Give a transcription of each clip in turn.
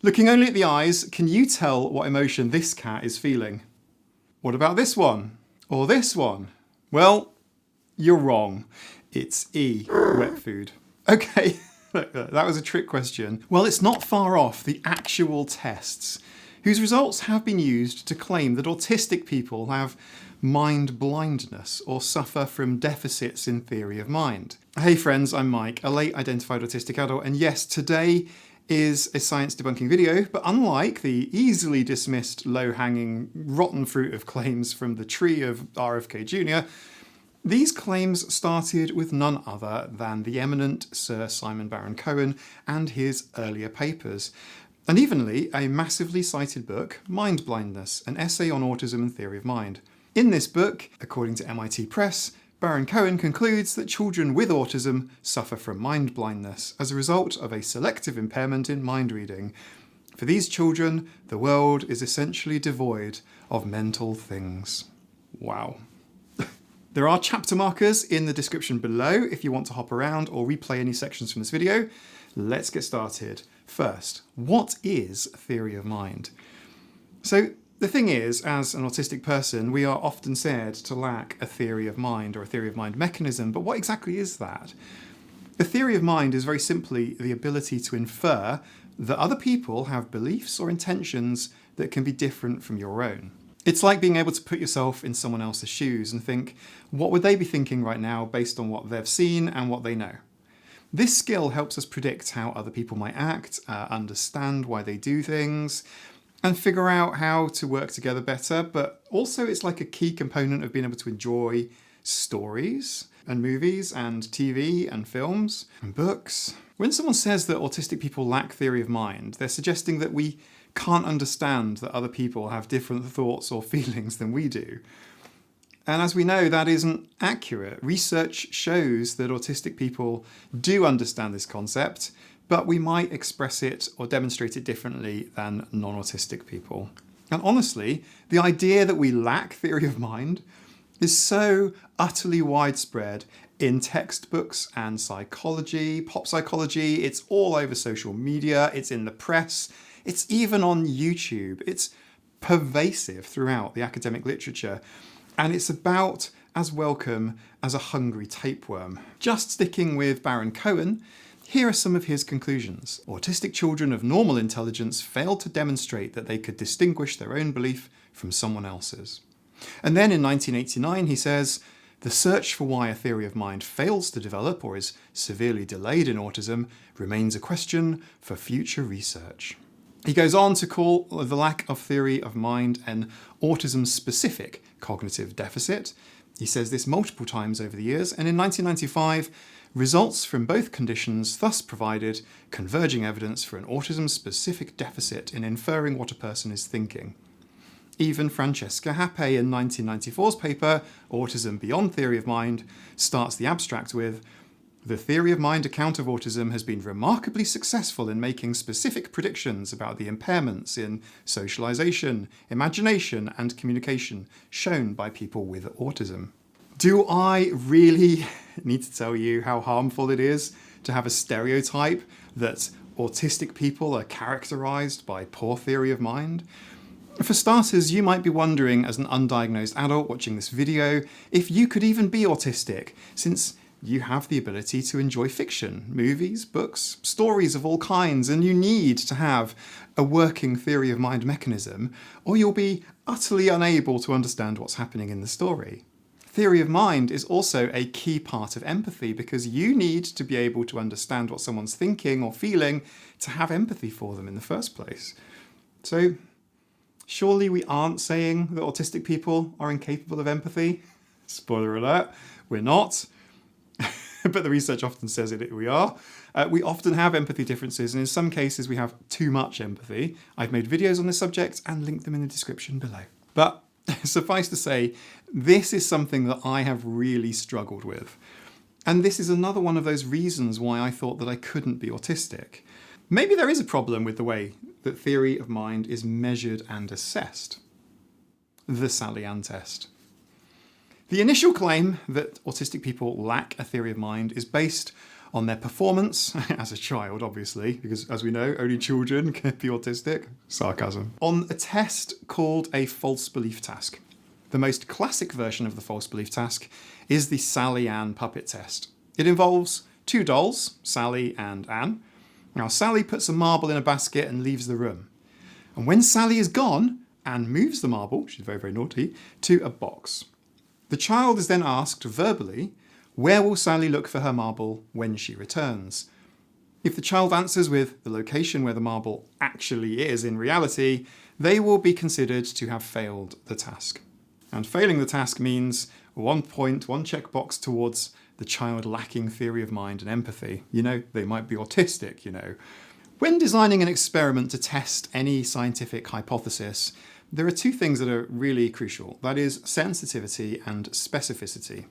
Looking only at the eyes, can you tell what emotion this cat is feeling? What about this one? Or this one? Well, you're wrong. It's E, wet food. Okay, that was a trick question. Well, it's not far off the actual tests, whose results have been used to claim that autistic people have mind-blindness or suffer from deficits in theory of mind. Hey friends, I'm Mike, a late identified autistic adult, and yes, today is a science debunking video, but unlike the easily dismissed low-hanging rotten fruit of claims from the tree of RFK Jr., these claims started with none other than the eminent Sir Simon Baron-Cohen and his earlier papers, and evenly a massively cited book, Mind-Blindness, an essay on autism and theory of mind. In this book, according to MIT Press, Baron-Cohen concludes that children with autism suffer from mind blindness as a result of a selective impairment in mind reading. For these children, the world is essentially devoid of mental things. Wow. There are chapter markers in the description below if you want to hop around or replay any sections from this video. Let's get started. First, what is theory of mind? So, the thing is, as an autistic person, we are often said to lack a theory of mind or a theory of mind mechanism, but what exactly is that? A theory of mind is very simply the ability to infer that other people have beliefs or intentions that can be different from your own. It's like being able to put yourself in someone else's shoes and think, what would they be thinking right now based on what they've seen and what they know? This skill helps us predict how other people might act, understand why they do things, and figure out how to work together better, but also it's like a key component of being able to enjoy stories and movies and TV and films and books. When someone says that autistic people lack theory of mind, they're suggesting that we can't understand that other people have different thoughts or feelings than we do. And as we know, that isn't accurate. Research shows that autistic people do understand this concept, but we might express it or demonstrate it differently than non-autistic people. And honestly, the idea that we lack theory of mind is so utterly widespread in textbooks and psychology, pop psychology. It's all over social media, it's in the press, it's even on YouTube. It's pervasive throughout the academic literature, and it's about as welcome as a hungry tapeworm. Just sticking with Baron-Cohen, here are some of his conclusions. Autistic children of normal intelligence failed to demonstrate that they could distinguish their own belief from someone else's. And then in 1989 he says, the search for why a theory of mind fails to develop or is severely delayed in autism remains a question for future research. He goes on to call the lack of theory of mind an autism-specific cognitive deficit. He says this multiple times over the years, and in 1995, results from both conditions thus provided converging evidence for an autism-specific deficit in inferring what a person is thinking. Even Francesca Happe in 1994's paper, Autism Beyond Theory of Mind, starts the abstract with, the theory of mind account of autism has been remarkably successful in making specific predictions about the impairments in socialization, imagination, and communication shown by people with autism. Do I really need to tell you how harmful it is to have a stereotype that autistic people are characterized by poor theory of mind? For starters, you might be wondering as an undiagnosed adult watching this video if you could even be autistic, since you have the ability to enjoy fiction, movies, books, stories of all kinds, and you need to have a working theory of mind mechanism, or you'll be utterly unable to understand what's happening in the story. Theory of mind is also a key part of empathy because you need to be able to understand what someone's thinking or feeling to have empathy for them in the first place. So, surely we aren't saying that autistic people are incapable of empathy? Spoiler alert, we're not. But the research often says it, we are. We often have empathy differences, and in some cases we have too much empathy. I've made videos on this subject and linked them in the description below. But suffice to say, this is something that I have really struggled with. And this is another one of those reasons why I thought that I couldn't be autistic. Maybe there is a problem with the way that theory of mind is measured and assessed. The Sally Ann test. The initial claim that autistic people lack a theory of mind is based on their performance, as a child obviously, because as we know, only children can be autistic, sarcasm, on a test called a false belief task. The most classic version of the false belief task is the Sally Ann puppet test. It involves two dolls, Sally and Anne. Now Sally puts a marble in a basket and leaves the room. And when Sally is gone, Anne moves the marble, she's very, very naughty, to a box. The child is then asked verbally, where will Sally look for her marble when she returns? If the child answers with the location where the marble actually is in reality, they will be considered to have failed the task. And failing the task means 1 point, 1 checkbox towards the child lacking theory of mind and empathy. You know, they might be autistic, you know. When designing an experiment to test any scientific hypothesis, there are two things that are really crucial. That is sensitivity and specificity.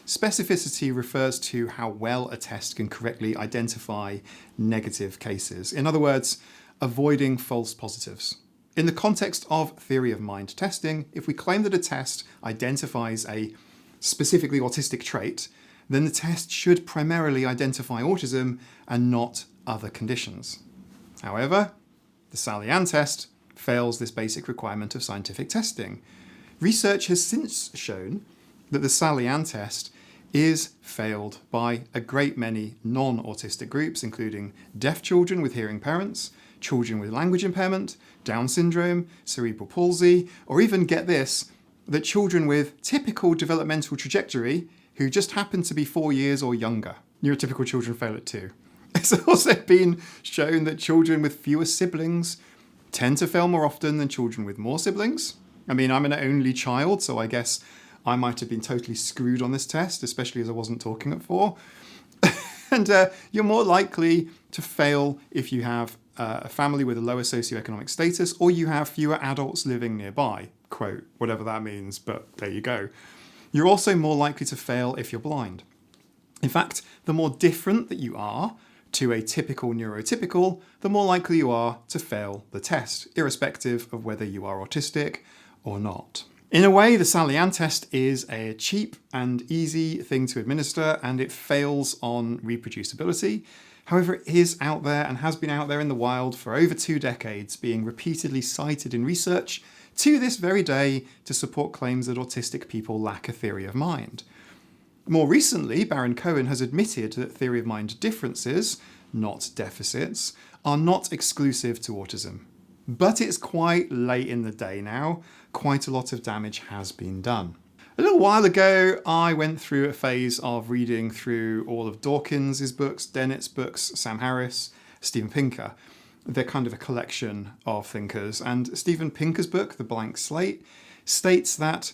Specificity refers to how well a test can correctly identify negative cases. In other words, avoiding false positives. In the context of theory of mind testing, if we claim that a test identifies a specifically autistic trait, then the test should primarily identify autism and not other conditions. However, the Sally Ann test fails this basic requirement of scientific testing. Research has since shown that the Sally Ann test is failed by a great many non-autistic groups, including deaf children with hearing parents, children with language impairment, Down syndrome, cerebral palsy, or even, get this, that children with typical developmental trajectory who just happen to be 4 years or younger. Neurotypical children fail it too. It's also been shown that children with fewer siblings tend to fail more often than children with more siblings. I mean, I'm an only child, so I guess I might have been totally screwed on this test, especially as I wasn't talking at 4. And you're more likely to fail if you have a family with a lower socioeconomic status, or you have fewer adults living nearby. Quote, whatever that means, but there you go. You're also more likely to fail if you're blind. In fact, the more different that you are to a typical neurotypical, the more likely you are to fail the test, irrespective of whether you are autistic or not. In a way, the Sally Ann test is a cheap and easy thing to administer, and it fails on reproducibility. However, it is out there and has been out there in the wild for over 2 decades, being repeatedly cited in research to this very day to support claims that autistic people lack a theory of mind. More recently, Baron-Cohen has admitted that theory of mind differences, not deficits, are not exclusive to autism. But it's quite late in the day now. Quite a lot of damage has been done. A little while ago, I went through a phase of reading through all of Dawkins' books, Dennett's books, Sam Harris, Steven Pinker. They're kind of a collection of thinkers. And Steven Pinker's book, The Blank Slate, states that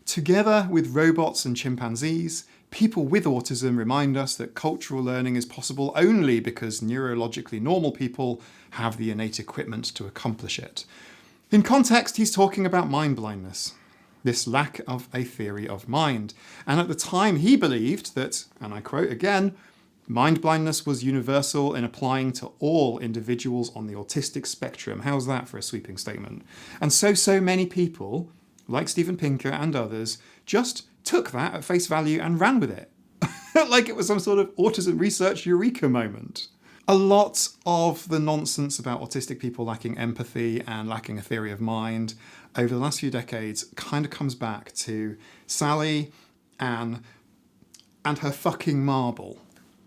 together with robots and chimpanzees, people with autism remind us that cultural learning is possible only because neurologically normal people have the innate equipment to accomplish it. In context, he's talking about mind-blindness, this lack of a theory of mind. And at the time, he believed that, and I quote again, mind-blindness was universal in applying to all individuals on the autistic spectrum. How's that for a sweeping statement? And so many people, like Steven Pinker and others, just took that at face value and ran with it. Like it was some sort of autism research eureka moment. A lot of the nonsense about autistic people lacking empathy and lacking a theory of mind over the last few decades kind of comes back to Sally, Anne, and her fucking marble.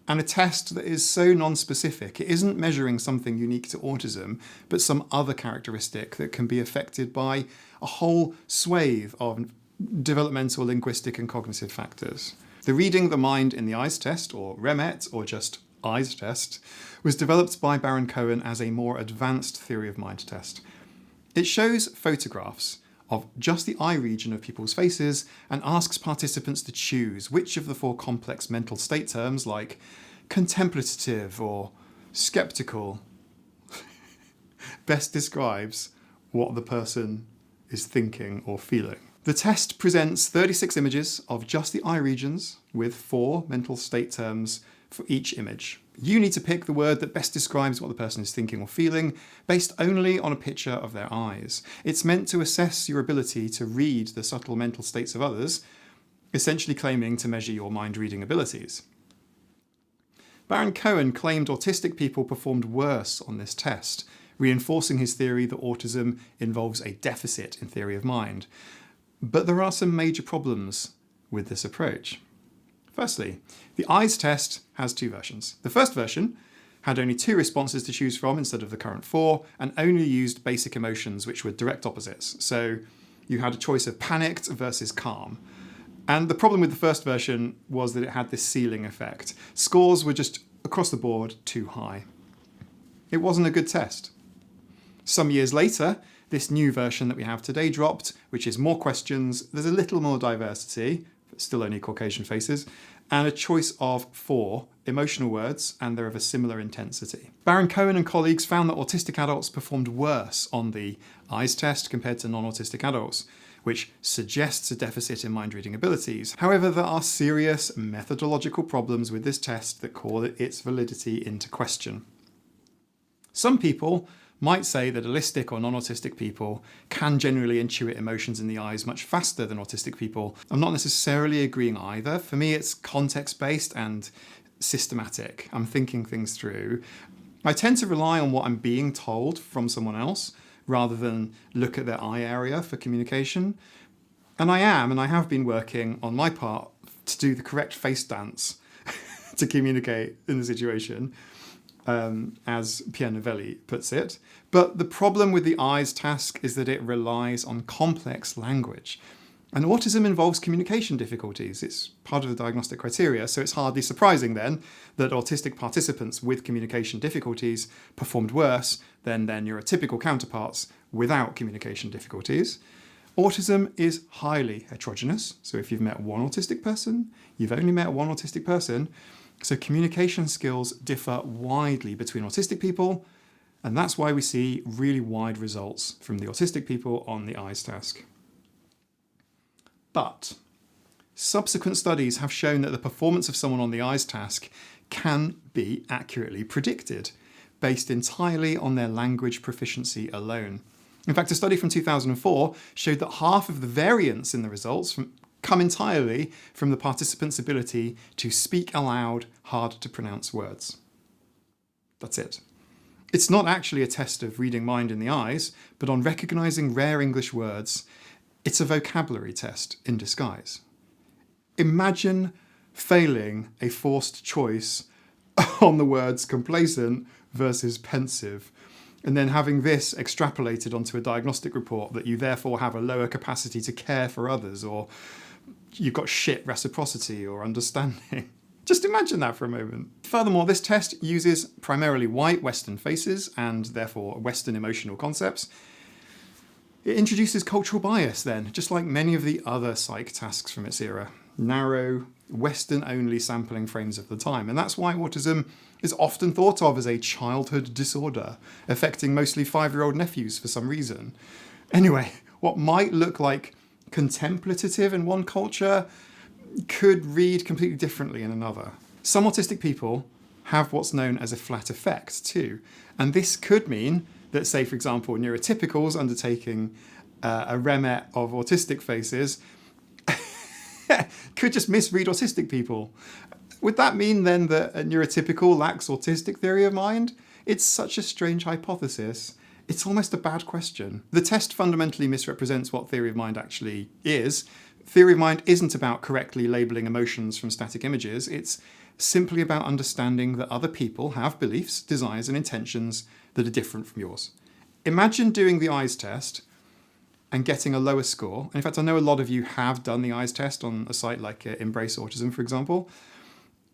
And a test that is so non-specific. It isn't measuring something unique to autism, but some other characteristic that can be affected by a whole swathe of developmental, linguistic, and cognitive factors. The Reading the Mind in the Eyes test, or RMET, or just Eyes test, was developed by Baron-Cohen as a more advanced theory of mind test. It shows photographs of just the eye region of people's faces and asks participants to choose which of the 4 complex mental state terms, like contemplative or skeptical, best describes what the person is thinking or feeling. The test presents 36 images of just the eye regions with 4 mental state terms for each image. You need to pick the word that best describes what the person is thinking or feeling based only on a picture of their eyes. It's meant to assess your ability to read the subtle mental states of others, essentially claiming to measure your mind-reading abilities. Baron-Cohen claimed autistic people performed worse on this test, reinforcing his theory that autism involves a deficit in theory of mind. But there are some major problems with this approach. Firstly, the eyes test has two versions. The first version had only 2 responses to choose from instead of the current 4, and only used basic emotions, which were direct opposites. So you had a choice of panicked versus calm. And the problem with the first version was that it had this ceiling effect. Scores were just across the board too high. It wasn't a good test. Some years later, this new version that we have today dropped, which is more questions, there's a little more diversity, but still only Caucasian faces, and a choice of 4 emotional words, and they're of a similar intensity. Baron-Cohen and colleagues found that autistic adults performed worse on the eyes test compared to non-autistic adults, which suggests a deficit in mind-reading abilities. However, there are serious methodological problems with this test that call its validity into question. Some people might say that allistic or non-autistic people can generally intuit emotions in the eyes much faster than autistic people. I'm not necessarily agreeing either. For me, it's context-based and systematic. I'm thinking things through. I tend to rely on what I'm being told from someone else rather than look at their eye area for communication. And I have been working on my part to do the correct face dance to communicate in the situation. As Pierre Novelli puts it. But the problem with the eyes task is that it relies on complex language. And autism involves communication difficulties. It's part of the diagnostic criteria, so it's hardly surprising then that autistic participants with communication difficulties performed worse than their neurotypical counterparts without communication difficulties. Autism is highly heterogeneous, so if you've met one autistic person, you've only met one autistic person. So communication skills differ widely between autistic people, and that's why we see really wide results from the autistic people on the eyes task. But subsequent studies have shown that the performance of someone on the eyes task can be accurately predicted, based entirely on their language proficiency alone. In fact, a study from 2004 showed that half of the variance in the results come entirely from the participants' ability to speak aloud hard-to-pronounce words. That's it. It's not actually a test of reading mind in the eyes, but on recognising rare English words, it's a vocabulary test in disguise. Imagine failing a forced choice on the words complacent versus pensive, and then having this extrapolated onto a diagnostic report that you therefore have a lower capacity to care for others, or you've got shit reciprocity or understanding. Just imagine that for a moment. Furthermore, this test uses primarily white Western faces and therefore Western emotional concepts. It introduces cultural bias then, just like many of the other psych tasks from its era. Narrow, Western-only sampling frames of the time. And that's why autism is often thought of as a childhood disorder, affecting mostly 5-year-old nephews for some reason. Anyway, what might look like contemplative in one culture could read completely differently in another. Some autistic people have what's known as a flat effect too, and this could mean that, say for example, neurotypicals undertaking a RMET of autistic faces could just misread autistic people. Would that mean then that a neurotypical lacks autistic theory of mind? It's such a strange hypothesis. It's almost a bad question. The test fundamentally misrepresents what theory of mind actually is. Theory of mind isn't about correctly labelling emotions from static images. It's simply about understanding that other people have beliefs, desires, and intentions that are different from yours. Imagine doing the eyes test and getting a lower score. And in fact, I know a lot of you have done the eyes test on a site like Embrace Autism, for example,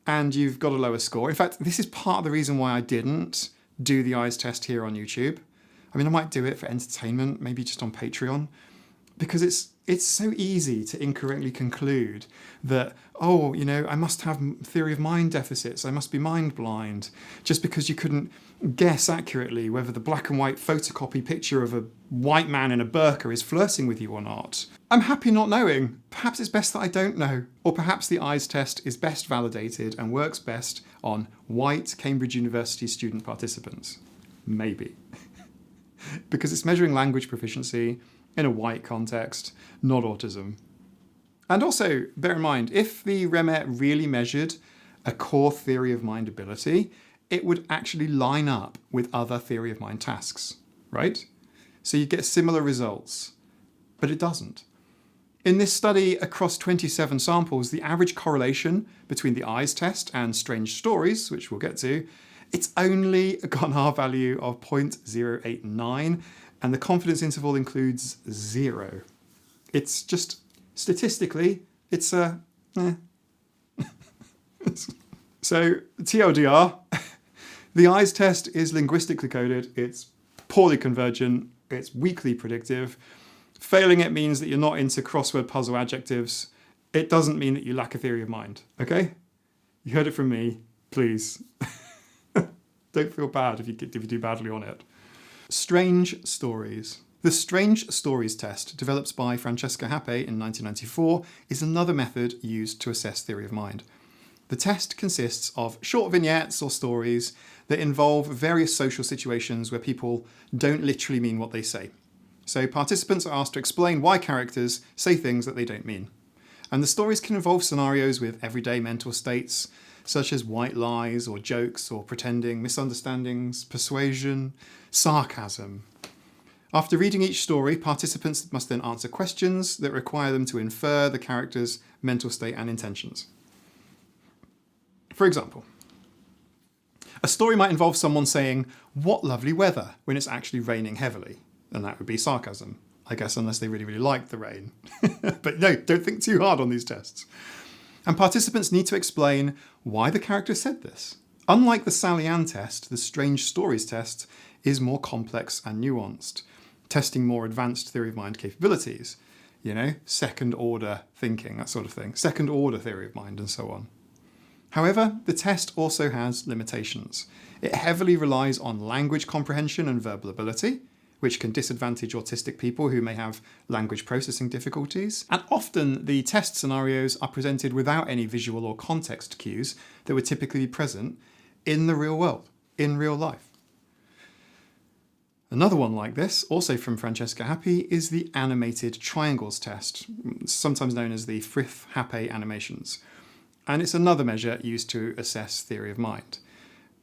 and you've got a lower score. In fact, this is part of the reason why I didn't do the eyes test here on YouTube. I mean, I might do it for entertainment, maybe just on Patreon, because it's so easy to incorrectly conclude that, oh, you know, I must have theory of mind deficits, I must be mind blind, just because you couldn't guess accurately whether the black and white photocopy picture of a white man in a burqa is flirting with you or not. I'm happy not knowing. Perhaps it's best that I don't know. Or perhaps the eyes test is best validated and works best on white Cambridge University student participants. Maybe. Because it's measuring language proficiency in a white context, not autism. And also, bear in mind, if the RMET really measured a core theory of mind ability, it would actually line up with other theory of mind tasks, right? So you get similar results, but it doesn't. In this study across 27 samples, the average correlation between the eyes test and strange stories, which we'll get to, it's only got an R-value of 0.089, and the confidence interval includes 0. It's just, statistically, it's a... So, TLDR, the eyes test is linguistically coded, it's poorly convergent, it's weakly predictive. Failing it means that you're not into crossword puzzle adjectives. It doesn't mean that you lack a theory of mind, okay? You heard it from me, please. Don't feel bad if you do badly on it. Strange stories. The Strange Stories test, developed by Francesca Happe in 1994, is another method used to assess theory of mind. The test consists of short vignettes or stories that involve various social situations where people don't literally mean what they say. So participants are asked to explain why characters say things that they don't mean. And the stories can involve scenarios with everyday mental states, such as white lies or jokes or pretending, misunderstandings, persuasion, sarcasm. After reading each story, participants must then answer questions that require them to infer the character's mental state and intentions. For example, a story might involve someone saying, "What lovely weather," when it's actually raining heavily. And that would be sarcasm, I guess, unless they really, really like the rain. But no, don't think too hard on these tests. And participants need to explain why the character said this. Unlike the Sally Ann test, the Strange Stories test is more complex and nuanced, testing more advanced theory of mind capabilities. You know, second order thinking, that sort of thing. Second order theory of mind and so on. However, the test also has limitations. It heavily relies on language comprehension and verbal ability, which can disadvantage autistic people who may have language processing difficulties. And often the test scenarios are presented without any visual or context cues that would typically be present in the real world, in real life. Another one like this, also from Francesca Happe, is the animated triangles test, sometimes known as the Frith Happe animations. And it's another measure used to assess theory of mind.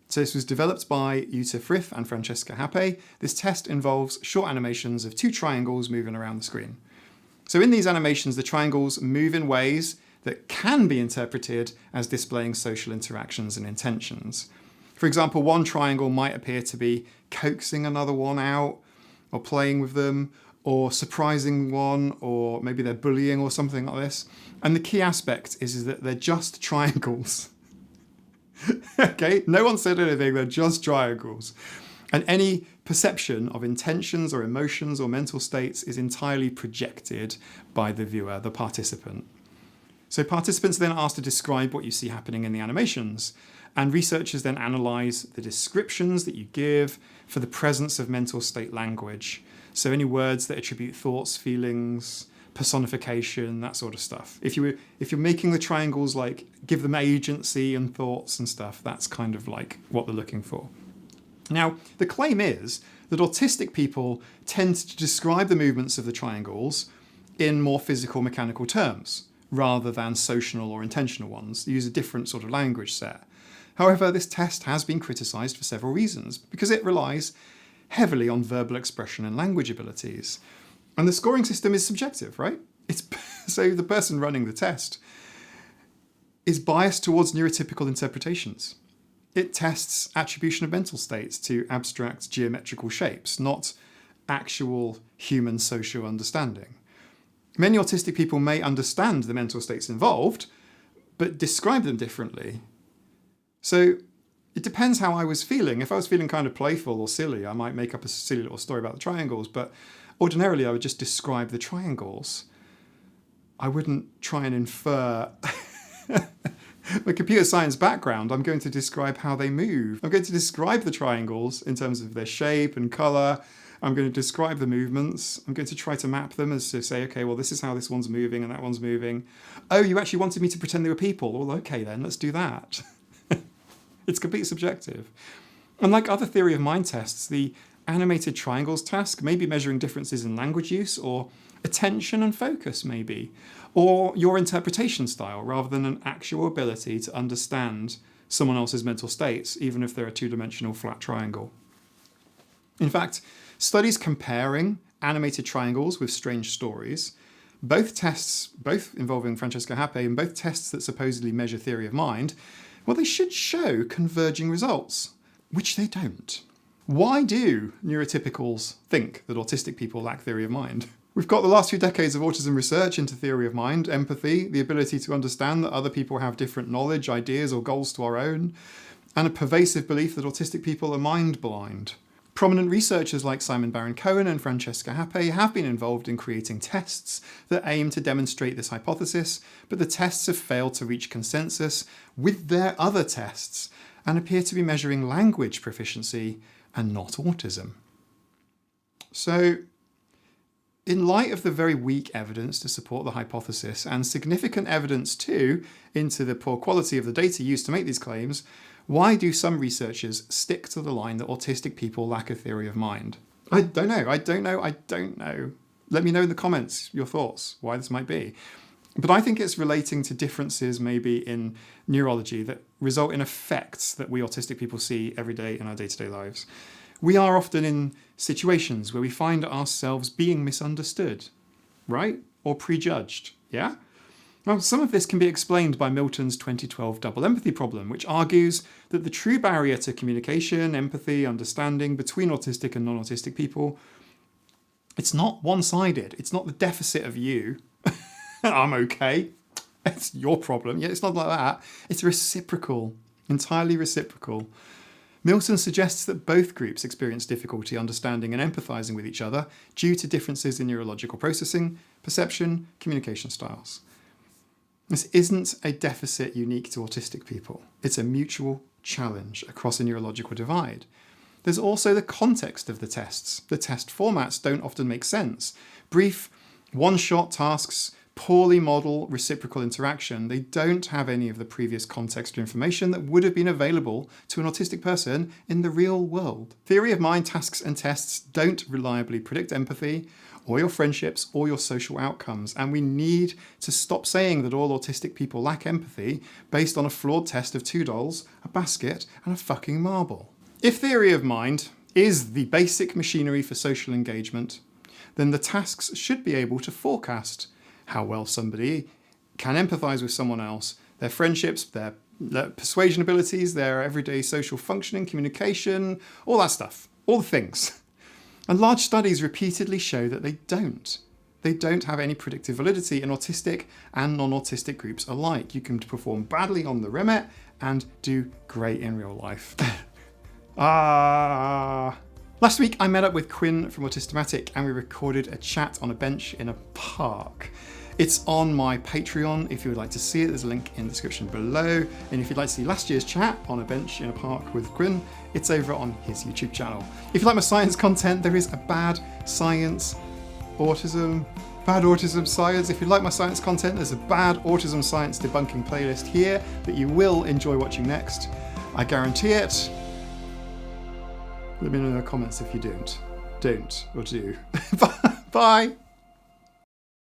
So this was developed by Jutta Frith and Francesca Happe. This test involves short animations of two triangles moving around the screen. So in these animations, the triangles move in ways that can be interpreted as displaying social interactions and intentions. For example, one triangle might appear to be coaxing another one out, or playing with them, or surprising one, or maybe they're bullying or something like this. And the key aspect is that they're just triangles. Okay, no one said anything, they're just triangles. And any perception of intentions or emotions or mental states is entirely projected by the viewer, the participant. So participants then are asked to describe what you see happening in the animations, and researchers then analyse the descriptions that you give for the presence of mental state language. So any words that attribute thoughts, feelings, personification, that sort of stuff. If you're making the triangles like give them agency and thoughts and stuff, that's kind of like what they're looking for. Now, the claim is that autistic people tend to describe the movements of the triangles in more physical, mechanical terms, rather than social or intentional ones. They use a different sort of language set. However, this test has been criticised for several reasons, because it relies heavily on verbal expression and language abilities. And the scoring system is subjective, right? So the person running the test is biased towards neurotypical interpretations. It tests attribution of mental states to abstract geometrical shapes, not actual human social understanding. Many autistic people may understand the mental states involved, but describe them differently. So it depends how I was feeling. If I was feeling kind of playful or silly, I might make up a silly little story about the triangles, but ordinarily I would just describe the triangles. I wouldn't try and infer my computer science background. I'm going to describe how they move. I'm going to describe the triangles in terms of their shape and colour. I'm going to describe the movements. I'm going to try to map them as to say, okay, well, this is how this one's moving and that one's moving. Oh, you actually wanted me to pretend they were people? Well, okay then, let's do that. It's completely subjective. Unlike other theory of mind tests, the Animated triangles task, maybe measuring differences in language use, or attention and focus maybe, or your interpretation style rather than an actual ability to understand someone else's mental states, even if they're a two-dimensional flat triangle. In fact, studies comparing animated triangles with strange stories, both tests, both involving Francesca Happe and both tests that supposedly measure theory of mind, well, they should show converging results, which they don't. Why do neurotypicals think that autistic people lack theory of mind? We've got the last few decades of autism research into theory of mind, empathy, the ability to understand that other people have different knowledge, ideas, or goals to our own, and a pervasive belief that autistic people are mind blind. Prominent researchers like Simon Baron-Cohen and Francesca Happe have been involved in creating tests that aim to demonstrate this hypothesis, but the tests have failed to reach consensus with their other tests and appear to be measuring language proficiency and not autism. So, in light of the very weak evidence to support the hypothesis and significant evidence too into the poor quality of the data used to make these claims, why do some researchers stick to the line that autistic people lack a theory of mind? I don't know. Let me know in the comments your thoughts, why this might be. But I think it's relating to differences maybe in neurology that result in effects that we autistic people see every day in our day-to-day lives. We are often in situations where we find ourselves being misunderstood, right? Or prejudged, yeah? Well, some of this can be explained by Milton's 2012 double empathy problem, which argues that the true barrier to communication, empathy, understanding between autistic and non-autistic people, it's not one-sided. It's not the deficit of you. I'm okay. It's your problem. Yeah, it's not like that. It's reciprocal, entirely reciprocal. Milton suggests that both groups experience difficulty understanding and empathizing with each other due to differences in neurological processing, perception, communication styles. This isn't a deficit unique to autistic people. It's a mutual challenge across a neurological divide. There's also the context of the tests. The test formats don't often make sense. Brief, one-shot tasks poorly model reciprocal interaction. They don't have any of the previous context or information that would have been available to an autistic person in the real world. Theory of mind tasks and tests don't reliably predict empathy or your friendships or your social outcomes, and we need to stop saying that all autistic people lack empathy based on a flawed test of 2 dolls, a basket, and a fucking marble. If theory of mind is the basic machinery for social engagement, then the tasks should be able to forecast how well somebody can empathise with someone else, their friendships, their persuasion abilities, their everyday social functioning, communication, all that stuff, all the things. And large studies repeatedly show that they don't. They don't have any predictive validity in autistic and non-autistic groups alike. You can perform badly on the RMET and do great in real life. Last week I met up with Quinn from Autismatic and we recorded a chat on a bench in a park. It's on my Patreon if you would like to see it. There's a link in the description below. And if you'd like to see last year's chat on a bench in a park with Quinn, it's over on his YouTube channel. If you like my science content, there is a bad autism science. If you like my science content, there's a bad autism science debunking playlist here that you will enjoy watching next. I guarantee it. Let me know in the comments if you don't or do. Bye.